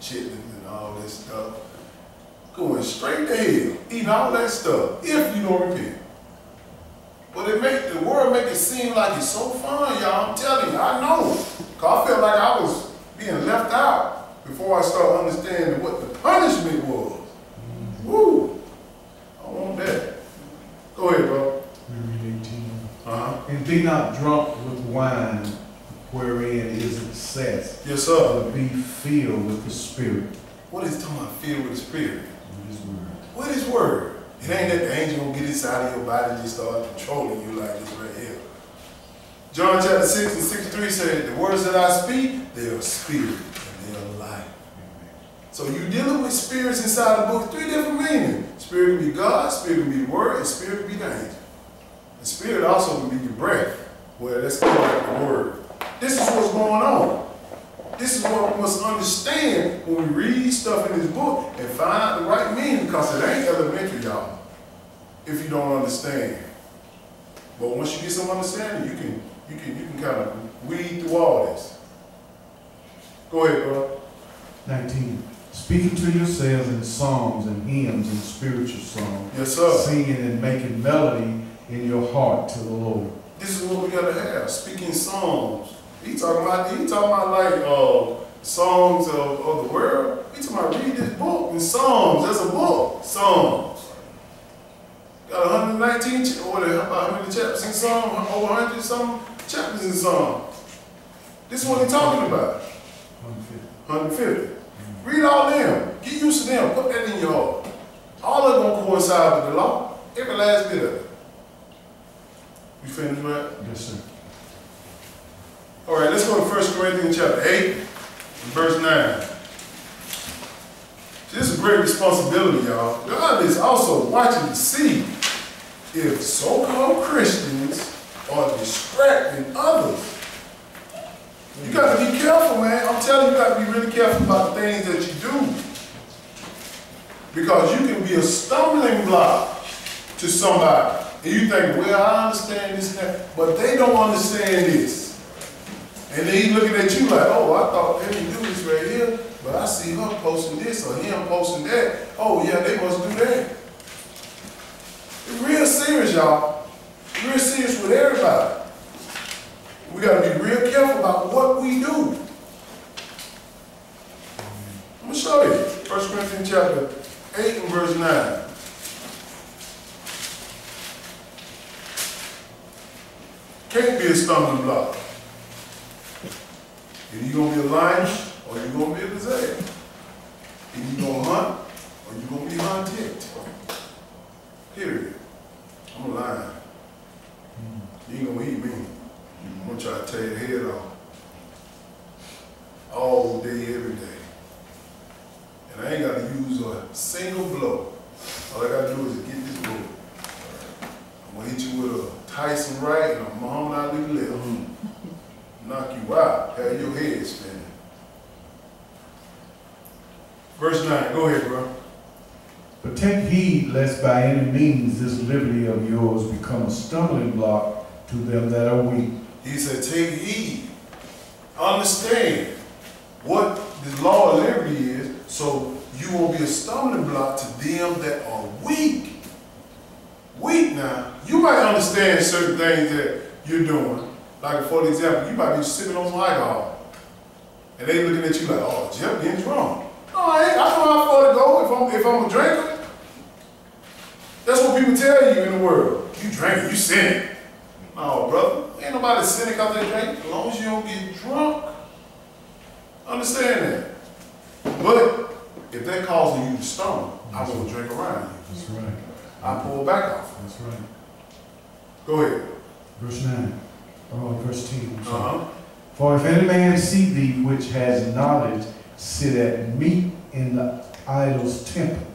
chitlins and all this stuff. Going straight to hell, eating all that stuff, if you don't repent. But the world make it seem like it's so fun, y'all. I'm telling you, I know. Cause I felt like I was being left out before I started understanding what the punishment was. Woo! I want that. Go ahead, bro. We read 18. And be not drunk with wine, wherein is excess. Yes, sir. But be filled with the Spirit. What is talking about filled with the Spirit? With His word. What is word? It ain't that the angel gonna get inside of your body and just start controlling you like this right here. John chapter 6 and 63 said, the words that I speak, they are spirit and they are life. So you dealing with spirits inside the book, 3 different meanings. Spirit can be God, spirit can be the word, and spirit can be the angel. The spirit also can be your breath. Well, that's kind of like the word. This is what's going on. This is what we must understand when we read stuff in this book and find out the right meaning, because it ain't elementary, y'all, if you don't understand. But once you get some understanding, you can kind of weed through all this. Go ahead, bro. 19. Speaking to yourselves in psalms and hymns and spiritual songs. Yes, sir. Singing and making melody in your heart to the Lord. This is what we gotta have. Speaking songs. He talking about like songs of the world. He talking about read this book in Psalms. That's a book. Psalms. Got 119 about how many chapters in Psalms? Over 100 some chapters in Psalms. This is what he's talking about. 150. Read all them. Get used to them. Put that in your heart. All of them coincide with the law. Every last bit of it. You finished, right? Yes, sir. All right, let's go to 1 Corinthians chapter 8, verse 9. This is a great responsibility, y'all. God is also watching to see if so-called Christians are distracting others. You got to be careful, man. I'm telling you, you got to be really careful about the things that you do. Because you can be a stumbling block to somebody. And you think, well, I understand this and that, but they don't understand this. And then he's looking at you like, oh, I thought they didn't do this right here, but I see her posting this or him posting that. Oh, yeah, they must do that. It's real serious, y'all. Real serious with everybody. We got to be real careful about what we do. I'm going to show you. 1 Corinthians chapter 8 and verse 9. Can't be a stumbling block. Either you're going to be a lion or you're going to be a gazelle. Either you're going to hunt or you're going to be hunted. Period. I'm a lion. You ain't going to eat me. I'm going to try to tear your head off. All day, every day. And I ain't got to use a single blow. All I got to do is get this bullet. I'm going to hit you with a Tyson right and a Muhammad Ali left. Knock you out. Have your head spinning. Verse 9. Go ahead, bro. But take heed lest by any means this liberty of yours become a stumbling block to them that are weak. He said, take heed. Understand what the law of liberty is, so you won't be a stumbling block to them that are weak. Weak now. You might understand certain things that you're doing. Like, for example, you might be sipping on some alcohol. And they looking at you like, oh, Jeff getting drunk. No, I ain't. I know how far to go if I'm a drinker. That's what people tell you in the world. You drinking, you sinning. No, brother. Ain't nobody sinning because they drink. As long as you don't get drunk. Understand that. But if that causes you to stumble, I won't drink around you. That's right. I pull back off. That's right. Go ahead. Verse 9. Oh, verse 10. Uh-huh. For if any man see thee which has knowledge sit at meat in the idol's temple,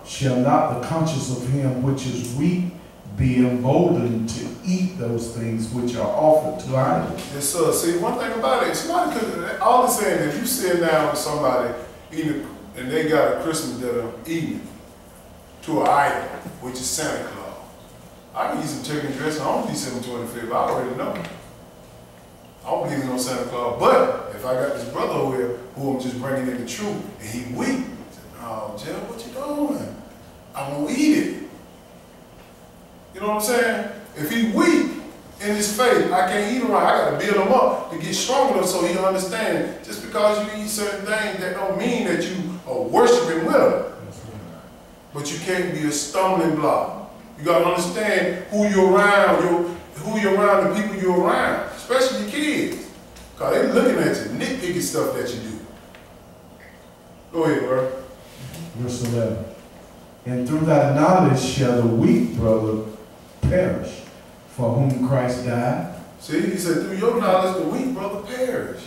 shall not the conscience of him which is weak be emboldened to eat those things which are offered to idols? Yes, sir. See, one thing about it, somebody could, all I'm saying, if you sit down with somebody eating, and they got a Christmas dinner eating to an idol, which is Santa Claus, I can eat some chicken dressing on December 25th. I already know. I don't believe in no Santa Claus. But if I got this brother over here who I'm just bringing in the truth, and he weak, oh, Jim, what you doing? I won't eat it. You know what I'm saying? If he weak in his faith, I can't eat him right. I got to build him up to get strong enough so he understands. Just because you eat certain things, that don't mean that you are worshiping with him. But you can't be a stumbling block. You got to understand who you're around, the people you're around, especially your kids. Because they're looking at you, nitpicky stuff that you do. Go ahead, bro. Verse 11. And through thy knowledge shall the weak brother perish, for whom Christ died. See, he said, through your knowledge, the weak brother perish.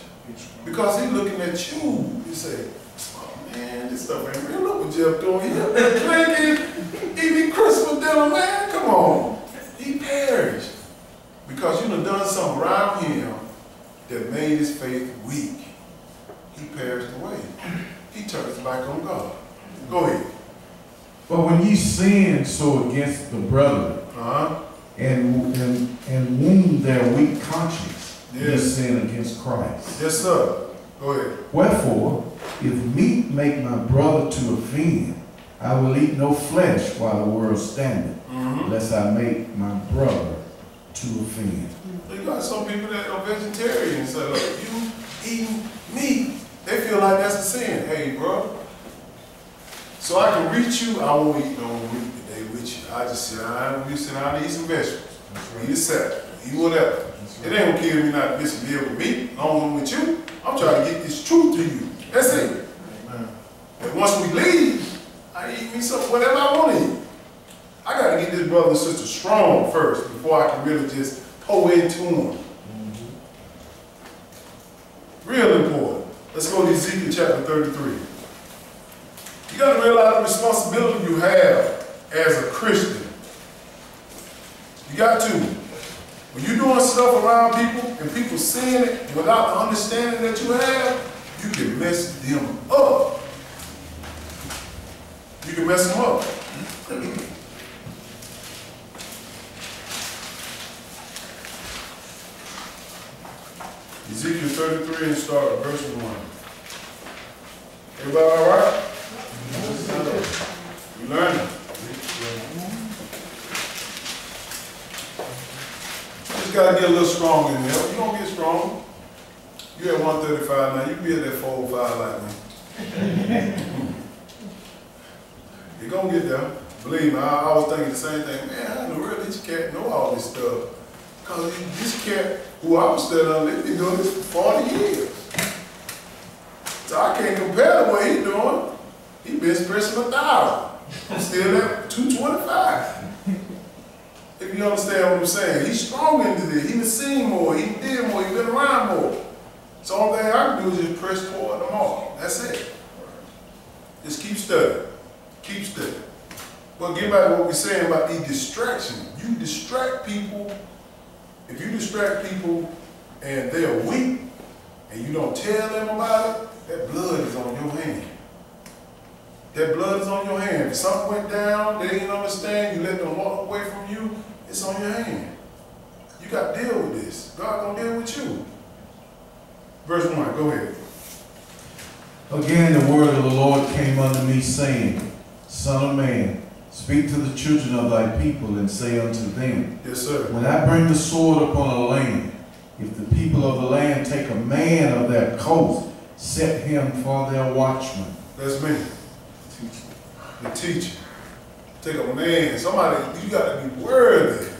Because he's looking at you. He said, oh man, this stuff ain't real. Look what Jeff doing. He up there drinking, eating Christmas dinner, man. Come on. He perished. Because you done something around him that made his faith weak. He perished away. He turned his back on God. Go ahead. But when ye sin so against the brethren, and wound their weak conscience, ye sin against Christ. Yes, sir. Go ahead. Wherefore, if meat make my brother to offend, I will eat no flesh while the world standeth, lest I make my brother to offend. You got some people that are vegetarians. So you eating meat, they feel like that's a sin. Hey, bro. So I can reach you, I won't eat no meat today with you. I just sit down, we sit down and eat some vegetables. Eat a salad, eat whatever. It ain't gonna kill me not to miss a meal with me, as long as I'm with you. I'm trying to get this truth to you. That's it. And once we leave, I eat me something, whatever I want to eat. I gotta get this brother and sister strong first before I can really just pour into them. Real important. Let's go to Ezekiel chapter 33. You got to realize the responsibility you have as a Christian. You got to. When you're doing stuff around people and people seeing it without the understanding that you have, you can mess them up. You can mess them up. Ezekiel 33 and start at verse 1. Everybody all right? You learning? Just got to get a little strong in there. You're going to get strong. You're at 135 now. You can be at that 405 like me. You're going to get there. Believe me, I was thinking the same thing. Man, how in the world this cat know all this stuff? Because this cat, who I was studying, they've been doing this for 40 years. So I can't compare the way he's doing. He bench pressing 1,000. I'm still at 225. If you understand what I'm saying, he's strong into this. He done seen more, he did more, he been around more. So the only thing I can do is just press toward them all. That's it. Just keep studying. Keep studying. But get back to what we're saying about these distractions. You distract people. If you distract people and they're weak and you don't tell them about it, that blood is on your hand. That blood is on your hand. If something went down, they didn't understand, you let them walk away from you, it's on your hand. You got to deal with this. God gonna deal with you. Verse 1, go ahead. Again, the word of the Lord came unto me, saying, Son of man, speak to the children of thy people, and say unto them, Yes, sir. When I bring the sword upon a land, if the people of the land take a man of their coast, set him for their watchman. That's me. The teacher. Take a man, somebody, you got to be worthy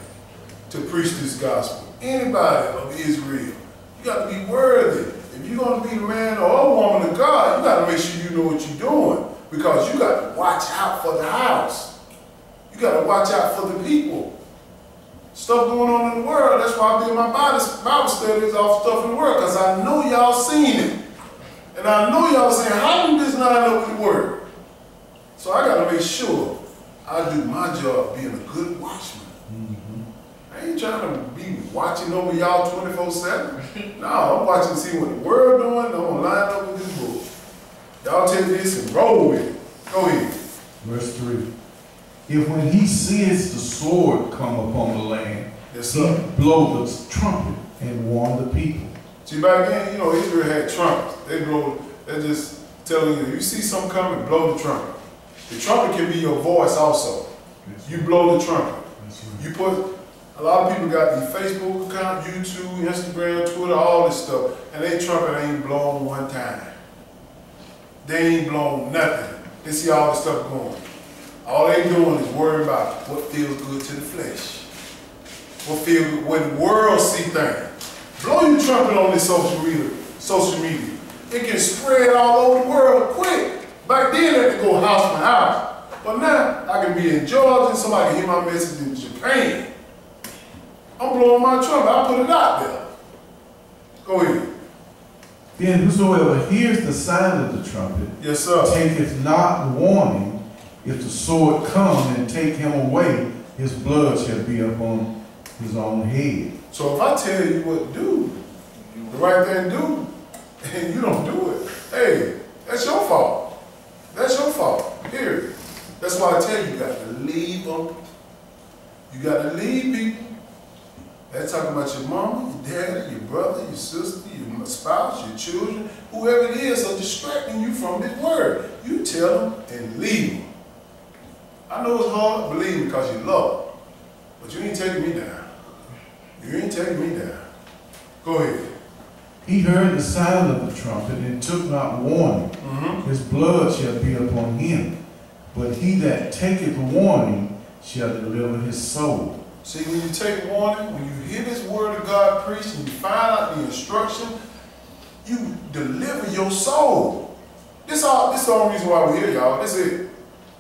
to preach this gospel. Anybody of Israel, you got to be worthy. If you're going to be the man or a woman of God, you got to make sure you know what you're doing, because you got to watch out for the house. You got to watch out for the people. Stuff going on in the world. That's why I do my Bible studies off stuff in the world, because I know y'all seen it. And I know y'all saying, how do this line up with the word? So I got to make sure I do my job being a good watchman. I ain't trying to be watching over y'all 24/7. No, I'm watching to see what the world doing. I'm going to line up with this book. Y'all take this and roll with it. Go ahead. Verse 3. If when he sees the sword come upon the land, yes, he blow the trumpet and warn the people. See, back then, you know, Israel had trumpets. They blow, they're just telling you, you see something coming, blow the trumpet. The trumpet can be your voice also. You blow the trumpet. You put, a lot of people got the Facebook account, YouTube, Instagram, Twitter, all this stuff, and they trumpet ain't blown one time. They ain't blown nothing. They see all this stuff going. All they doing is worrying about what feels good to the flesh. What feels good, what the world see things. Blow your trumpet on this social media. It can spread all over the world quick. Back then, I had to go house by house. But now, I can be in Georgia and somebody can hear my message in Japan. I'm blowing my trumpet. I put it out there. Go ahead. Then whosoever hears the sound of the trumpet, yes, sir, taketh not warning, if the sword come and take him away, his blood shall be upon his own head. So if I tell you what to do, the right thing to do, and you don't do it, hey, that's your fault. That's your fault, period. That's why I tell you, you got to leave them. You got to leave people. That's talking about your mama, your daddy, your brother, your sister, your spouse, your children, whoever it is, are distracting you from this word. You tell them and leave them. I know it's hard, believe me, because you love them. But you ain't taking me down. You ain't taking me down. Go ahead. He heard the sound of the trumpet and took not warning. His blood shall be upon him. But he that taketh warning shall deliver his soul. See, when you take warning, when you hear this word of God preached and you find out the instruction, you deliver your soul. This is the only reason why we're here, y'all. This is it.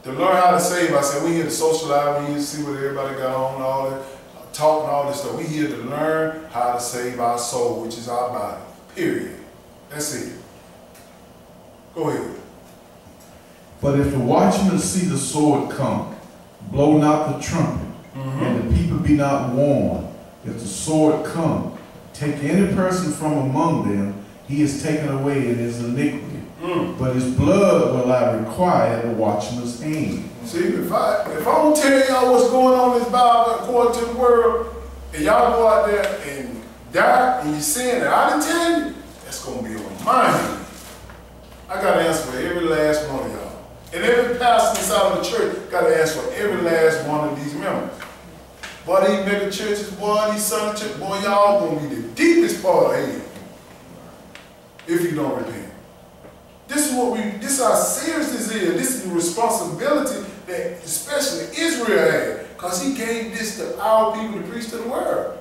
To learn how to save. I said, we here to socialize, we here to see what everybody got on, all that, talk and all this stuff. We here to learn how to save our soul, which is our body. Period. That's it. Go ahead. But if the watchman see the sword come, blow not the trumpet, and the people be not warned. If the sword come, take any person from among them, he is taken away in his iniquity. But his blood will I require at the watchman's hand. See, if I don't tell y'all what's going on in this Bible according to the world, and y'all go out there and die and you sin, and I didn't tell you, that's going to be on my hand. I got to answer for every last one of y'all. And every pastor inside of the church got to answer for every last one of these members. Boy, these mega churches, boy, these Sunday churches, boy, y'all going to be the deepest part of hell if you don't repent. This is how serious this is. This is the responsibility that especially Israel had, because he gave this to our people to preach to the world.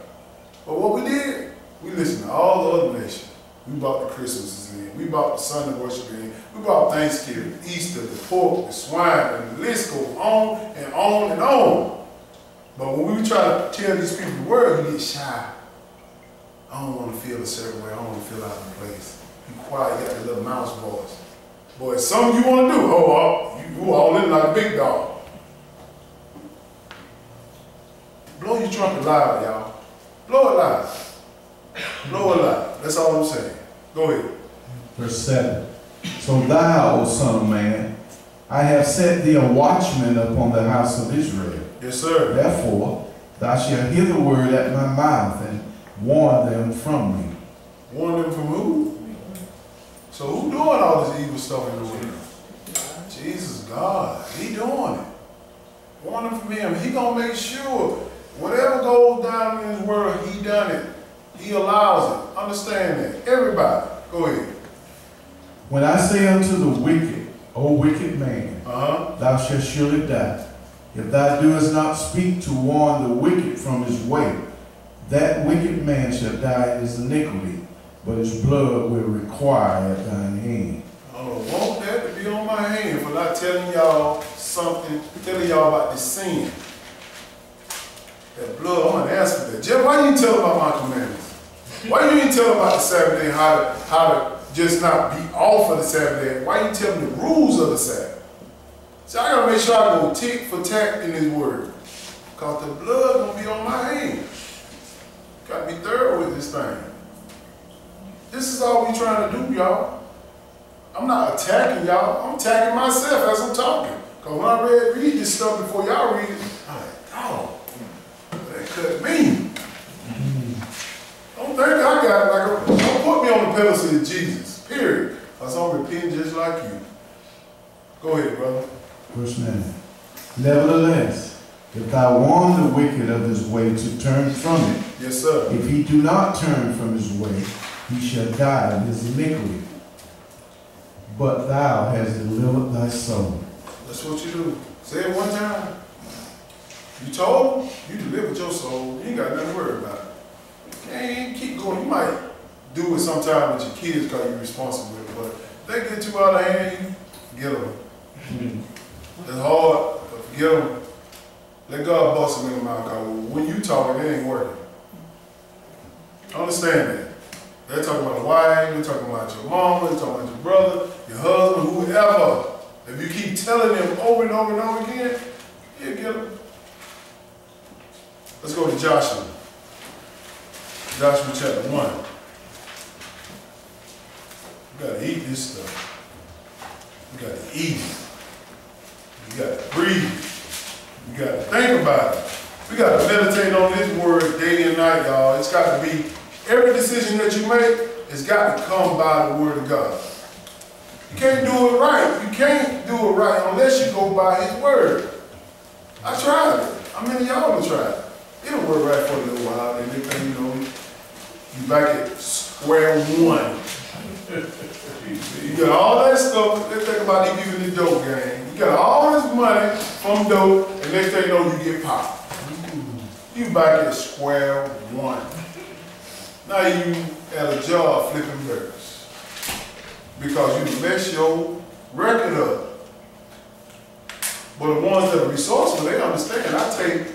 But what we did, we listened to all the other nations. We brought the Christmases in. We brought the Sunday worship in. We brought Thanksgiving, Easter, the pork, the swine, and the list goes on and on and on. But when we try to tell these people the word, you get shy. I don't want to feel a certain way. I don't want to feel out of place. Be quiet. You got the little mouse voice. Boy, it's something you want to do. Oh, you all in like a big dog. Blow your trumpet loud, y'all. Blow it loud. Blow it loud. That's all I'm saying. Go ahead. Verse 7. So thou, O son of man, I have set thee a watchman upon the house of Israel. Yes, sir. Therefore, thou shalt hear the word at my mouth and warn them from me. Warn them from who? So who doing all this evil stuff in the world? Jesus, God. He doing it. Warn them from him. He going to make sure whatever goes down in this world, he done it. He allows it. Understand that. Everybody. Go ahead. When I say unto the wicked, O wicked man, thou shalt surely die. If thou doest not speak to warn the wicked from his way, that wicked man shall die in his iniquity, but his blood will require at thine hand. I don't want that to be on my hand for not telling y'all something, telling y'all about this sin. That blood, I'm going to ask for that. Jeff, why you didn't tell about my commandments? Why you didn't tell about the Sabbath day, how to just not be off of the Sabbath day? Why you tell me the rules of the Sabbath? So I got to make sure I go tick for tack in his word. Because the blood going to be on my hand. Got to be thorough with this thing. This is all we trying to do, y'all. I'm not attacking y'all. I'm attacking myself as I'm talking. Because when I read this stuff before y'all read it, I'm like, oh, that cut me. Don't think I got it. Like, don't put me me on the pedestal is Jesus, period. Because I'm repenting just like you. Go ahead, brother. Verse 9. Nevertheless, if thou warn the wicked of his way to turn from it, yes, sir. If he do not turn from his way, he shall die in his iniquity. But thou hast delivered thy soul. That's what you do. Say it one time. You told, you delivered your soul. You ain't got nothing to worry about. And keep going. You might do it sometime with your kids because you're responsible with it, but if they get too out of hand, you get them. It's hard, but forget them. Let God bust them in the mouth, because when you talking, it ain't working. Understand that. They're talking about a wife, they're talking about your mama, they're talking about your brother, your husband, whoever. If you keep telling them over and over and over again, you'll get them. Let's go to Joshua. Joshua chapter 1. You gotta eat this stuff. You gotta eat it. You gotta breathe. You gotta think about it. We gotta meditate on this word day and night, y'all. It's gotta be, every decision that you make, it's got to come by the word of God. You can't do it right. You can't do it right unless you go by his word. I tried it. How many of y'all have tried it? It'll work right for a little while, and then you know, you back at square one. You got all that stuff. Let's think about you giving the dope game. You got all this money from dope, and next thing you know, you get popped. You back at square one. Now you at a job flipping burgers because you mess your record up. But the ones that are resourceful, they understand. I take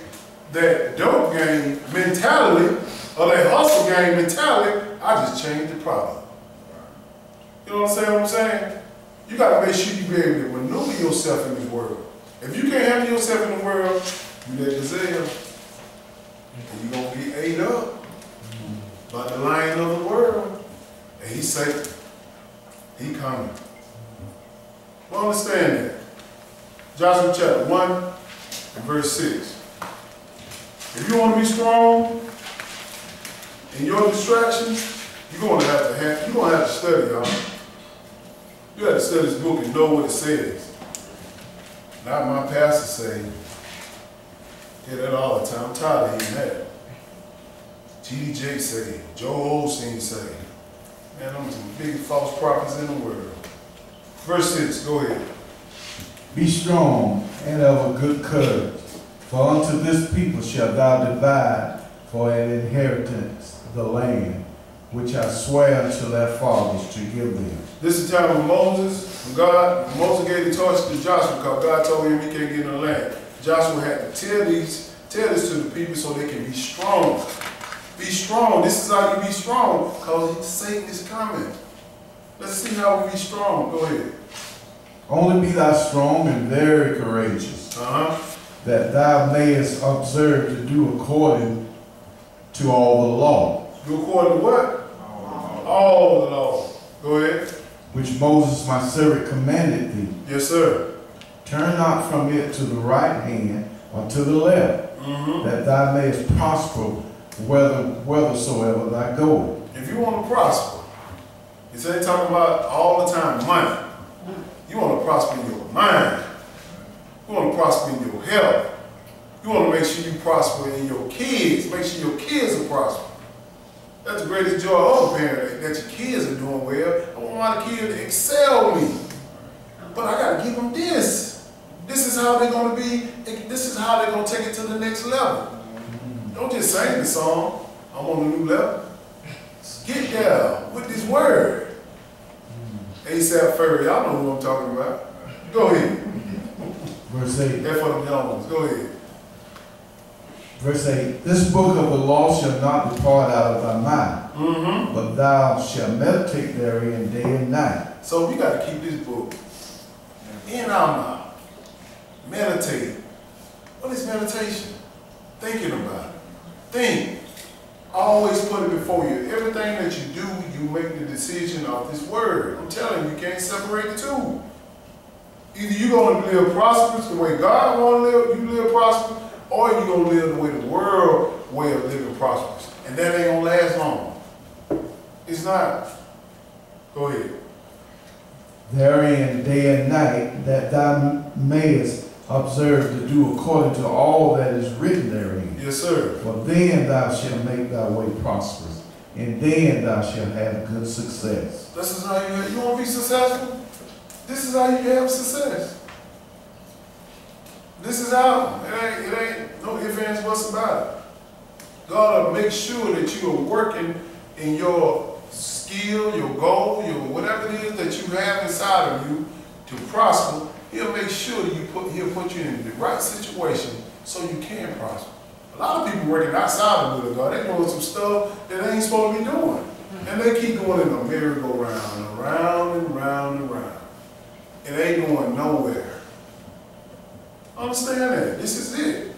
that dope game mentality or that hustle game mentality, I just change the product. You know what I'm saying? You got to make sure you be able to maneuver yourself in this world. If you can't handle yourself in the world, you let Gazelle, and you're going to get ate up by the lion of the world. And he's safe. He coming. Well, understand that. Joshua chapter 1 and verse 6. If you want to be strong in your distractions, you're going to have to study, y'all. You have to study this book and know what it says. Not my pastor say, hear that all the time. I'm tired of hearing that. T.D. Jakes say, Joel Osteen say, man, I'm some big false prophets in the world. Verse 6, go ahead. Be strong and of a good courage, for unto this people shalt thou divide for an inheritance the land, which I swear unto their fathers to give them. This is the time of Moses, when Moses gave the torch to Joshua because God told him he can't get in the land. Joshua had to tell this to the people so they can be strong. Be strong. This is how you be strong, because Satan is coming. Let's see how we be strong. Go ahead. Only be thou strong and very courageous, that thou mayest observe to do according to all the law. Do according to what? All the law. Go ahead. Which Moses my servant commanded thee. Yes, sir. Turn not from it to the right hand or to the left, that thou mayest prosper whithersoever thou goest. If you want to prosper, it ain't talking about all the time money. You want to prosper in your mind. You want to prosper in your health. You want to make sure you prosper in your kids. Make sure your kids are prosper. That's the greatest joy of a parent, that your kids are doing well. I want my kids to excel me. But I got to give them this. This is how they're going to be. This is how they're going to take it to the next level. Don't just sing the song, I'm on a new level. Get there with this word. ASAP Ferry, y'all know who I'm talking about. Go ahead. Verse 8. That's for the young ones. Go ahead. Verse 8. This book of the law shall not depart out of thy mouth, but thou shalt meditate therein day and night. So we got to keep this book in our mouth. Meditate. What is meditation? Thinking about it. Think. Always put it before you. Everything that you do, you make the decision of this word. I'm telling you, you can't separate the two. Either you're going to live prosperous the way God wants to live, you live prosperous, or you're going to live the way the world way of living prosperous. And that ain't going to last long. It's not. Go ahead. Therein day and night, that thou mayest observe to do according to all that is written therein. Yes, sir. For then thou shalt make thy way prosperous, and then thou shalt have good success. This is how you want to be successful? This is how you have success. This is how. It ain't no ifs, ands, buts about it. God will make sure that you are working in your skill, your goal, your whatever it is that you have inside of you to prosper. He'll make sure that he'll put you in the right situation so you can prosper. A lot of people working outside the will of God, they're doing some stuff that they ain't supposed to be doing. And they keep going in a merry-go-round, around and round and round. It ain't going nowhere. Understand that. This is it.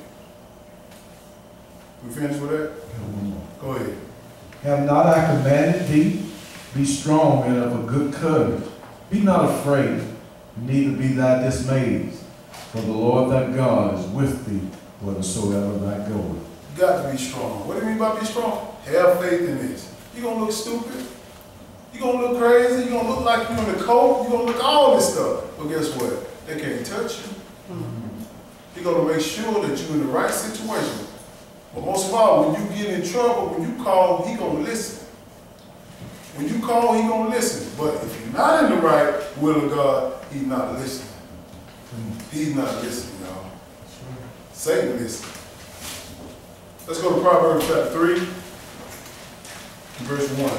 We finished with that? Go ahead. Have not I commanded thee? Be strong and of a good courage. Be not afraid, neither be thou dismayed. For the Lord thy God is with thee whithersoever thou goest. You got to be strong. What do you mean by be strong? Have faith in this. You're going to look stupid. You're going to look crazy. You're going to look like you're in the coat. You're going to look all this stuff. But guess what? They can't touch you. You're going to make sure that you're in the right situation. But most of all, when you get in trouble, when you call, he going to listen. When you call, he going to listen. But if you're not in the right will of God, he's not listening. He's not listening, y'all. Satan listen. Let's go to Proverbs chapter 3, verse 1.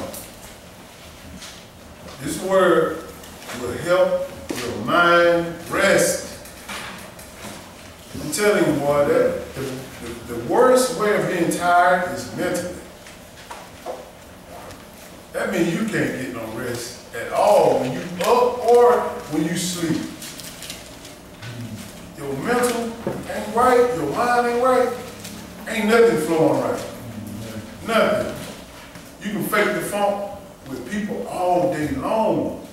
This word will help your mind rest. I'm telling you, boy, that the worst way of being tired is mentally. That means you can't get no rest at all when you up or when you sleep. Your mental ain't right, your mind ain't right, ain't nothing flowing right. Nothing. You can fake the funk with people all day long,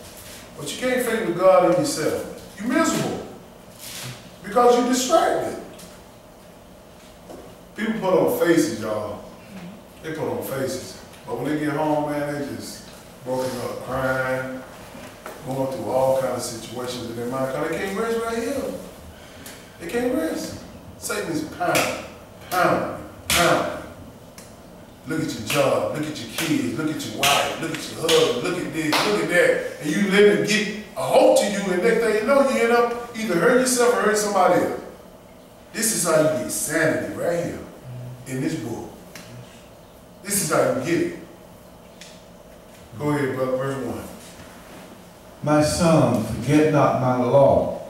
but you can't fake with God and yourself. You're miserable because you're distracted. People put on faces, y'all. They put on faces. But when they get home, man, they just broken up, crying, going through all kinds of situations in their mind because they can't rest right here. They can't rest. Satan is pounding, pounding, pounding. Look at your job, look at your kids, look at your wife, look at your husband, look at this, look at that. And you let it get a hold to you, and next thing you know, you end up either hurting yourself or hurting somebody else. This is how you get sanity right here in this book. This is how you get it. Go ahead, brother, verse 1. My son, forget not my law,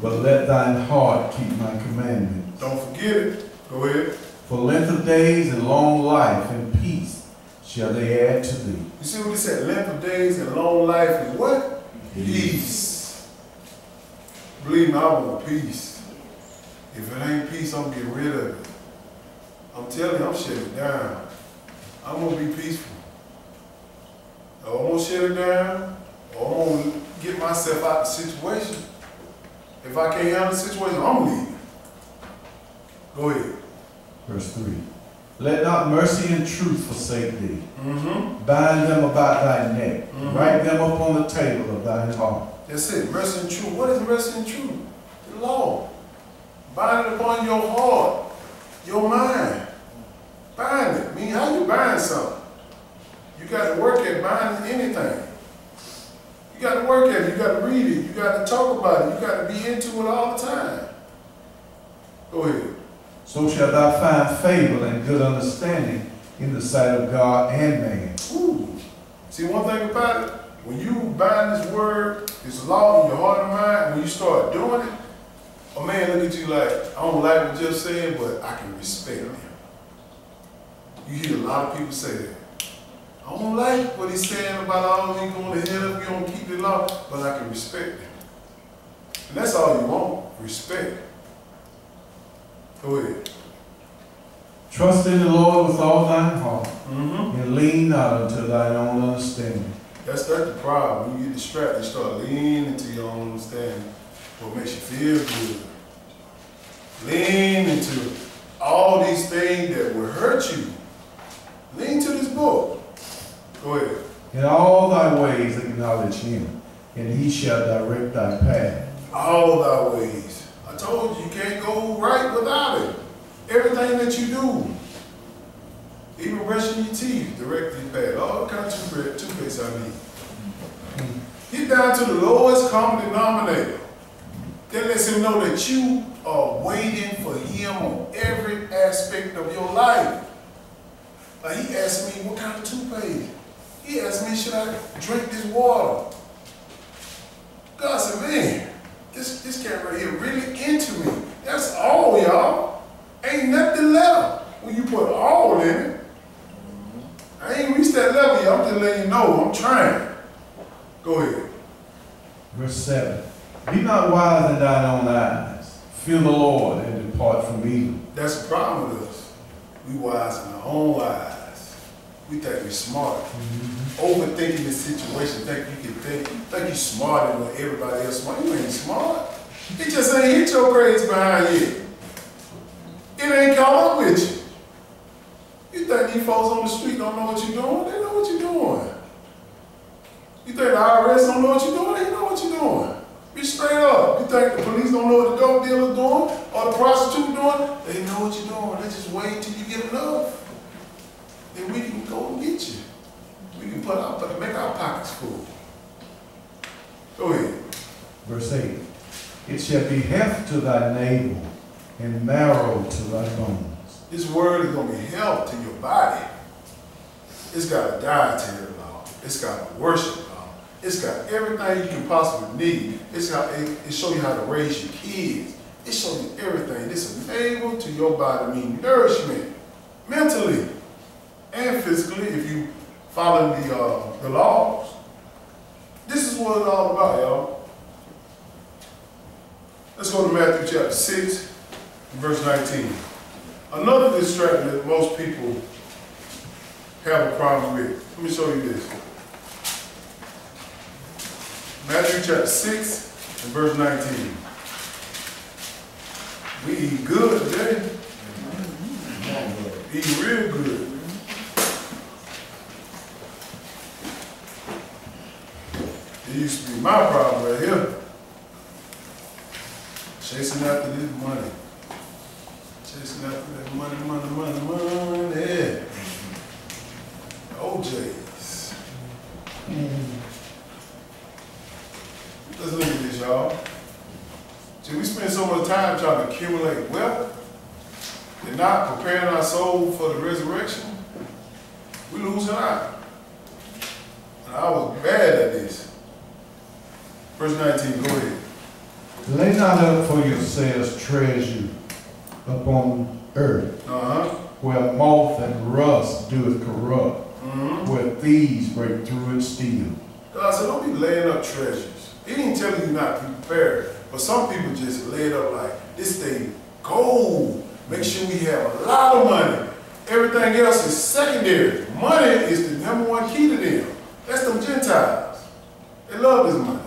but let thine heart keep my commandments. Don't forget it. Go ahead. For length of days and long life and peace shall they add to thee. You see what he said? Length of days and long life and what? Peace. Believe me, I want peace. If it ain't peace, I'm getting rid of it. I'm telling you, I'm shutting it down. I'm going to be peaceful. I'm going to shut it down, or I'm going to get myself out of the situation. If I can't handle the situation, I'm leaving. Go ahead. Verse 3. Let not mercy and truth forsake thee. Bind them about thy neck. Write them upon the table of thine heart. That's it. Mercy and truth. What is mercy and truth? The law. Bind it upon your heart, your mind. Bind it. I mean, how you bind something? You got to work at binding anything. You got to work at it. You got to read it. You got to talk about it. You got to be into it all the time. Go ahead. So shalt thou find favor and good understanding in the sight of God and man. Ooh. See, one thing about it, when you bind this word, this law in your heart and mind, when you start doing it, a man look at you like, I don't like what you're saying, but I can respect him. You hear a lot of people say that. I don't like what he's saying about all of you going to hell if you don't keep the law, but I can respect him. And that's all you want, respect. Go ahead. Trust in the Lord with all thine heart, and lean not unto thine own understanding. That's the problem. When you get distracted, you start leaning into your own understanding. What makes you feel good. Lean into all these things that will hurt you. Lean to this book. Go ahead. In all thy ways acknowledge him, and he shall direct thy path. All thy ways. I told you, you can't go right without it. Everything that you do, even brushing your teeth, direct your path. All kinds of toothpaste I need. Get down to the lowest common denominator. That lets him know that you are waiting for him on every aspect of your life. Like he asked me, what kind of toothpaste? He asked me, should I drink this water? God said, man, this cat right here really into me. That's all, y'all. Ain't nothing left when you put all in it. I ain't reached that level yet. I'm just letting you know I'm trying. Go ahead. Verse 7. Be not wise in thine own eyes. Fear the Lord and depart from evil. That's the problem with us. We wise in our own eyes. We think we're smart. Overthinking the situation. Think you're smarter than everybody else smart. You ain't smart. It just ain't hit your grades behind yet. It ain't caught up with you. You think these folks on the street don't know what you're doing? They know what you're doing. You think the IRS don't know what you're doing? They know what you're doing. Be straight up. You think the police don't know what the dope dealer's doing or the prostitute doing? They know what you're doing. They just wait till you get enough. Then we can go and get you. We can make our pockets full. Go ahead. Verse 8. It shall be health to thy navel and marrow to thy bones. This word is going to be health to your body. It's got a dietary law. It's got a worship law. It's got everything you can possibly need. It shows you how to raise your kids. It shows you everything. This enabled to your body mean nourishment, mentally and physically, if you follow the laws. This is what it's all about, y'all. Let's go to Matthew chapter 6, verse 19. Another distraction that most people have a problem with. Let me show you this. Matthew chapter 6 and verse 19. We eat good today. Eat real good. It used to be my problem right here. Chasing after this money. Chasing after that money. Yeah. OJs. Let's look at this, y'all. See, we spend so much time trying to accumulate wealth and not preparing our soul for the resurrection. We losing out. And I was bad at this. Verse 19, go ahead. Lay not up for yourselves treasure upon earth, where moth and rust doeth corrupt, where thieves break through and steal. God said, don't be laying up treasures. He didn't tell you not to be prepared, but some people just lay it up like, this thing gold. Make sure we have a lot of money. Everything else is secondary. Money is the number one key to them. That's them Gentiles. They love this money.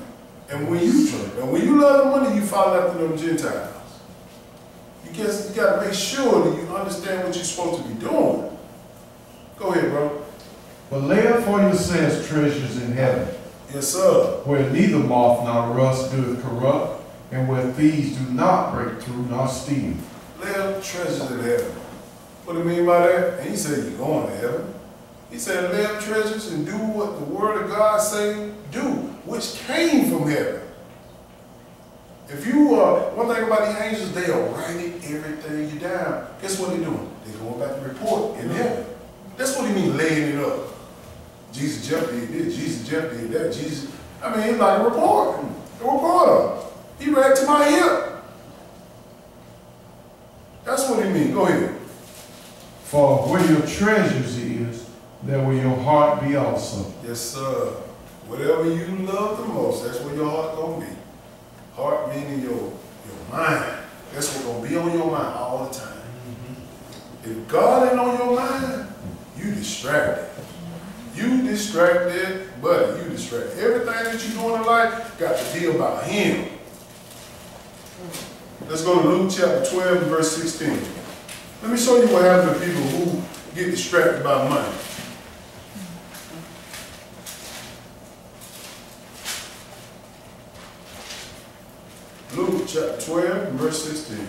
And when you love the money, you follow after them Gentiles. You got to make sure that you understand what you're supposed to be doing. Go ahead, bro. But lay up for yourselves treasures in heaven. Yes, sir. Where neither moth nor rust doeth corrupt, and where thieves do not break through nor steal. Lay up treasures in heaven. What do you mean by that? And he said you're going to heaven. He said lay up treasures and do what the word of God say do, which came from heaven. If you one thing about the angels, they are writing everything you down. Guess what they're doing? They're going back to report in heaven. That's what he means laying it up. Jesus Jeff did this, Jesus Jeff did that, Jesus. I mean, it's like a reporter. He read to my hip. That's what he means. Go ahead. For where your treasures is, there will your heart be also. Yes, sir. Whatever you love the most, that's where your heart gonna be. Heart meaning your mind. That's what's gonna be on your mind all the time. If God ain't on your mind, you distracted. You distracted, buddy. You distracted. Everything that you're doing in life got to be about Him. Let's go to Luke chapter 12 and verse 16. Let me show you what happens to people who get distracted by money. Luke chapter 12, verse 16.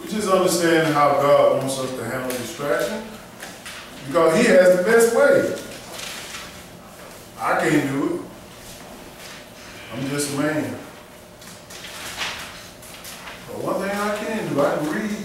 We just understand how God wants us to handle distraction because He has the best way. I can't do it. I'm just a man. But one thing I can do, I can read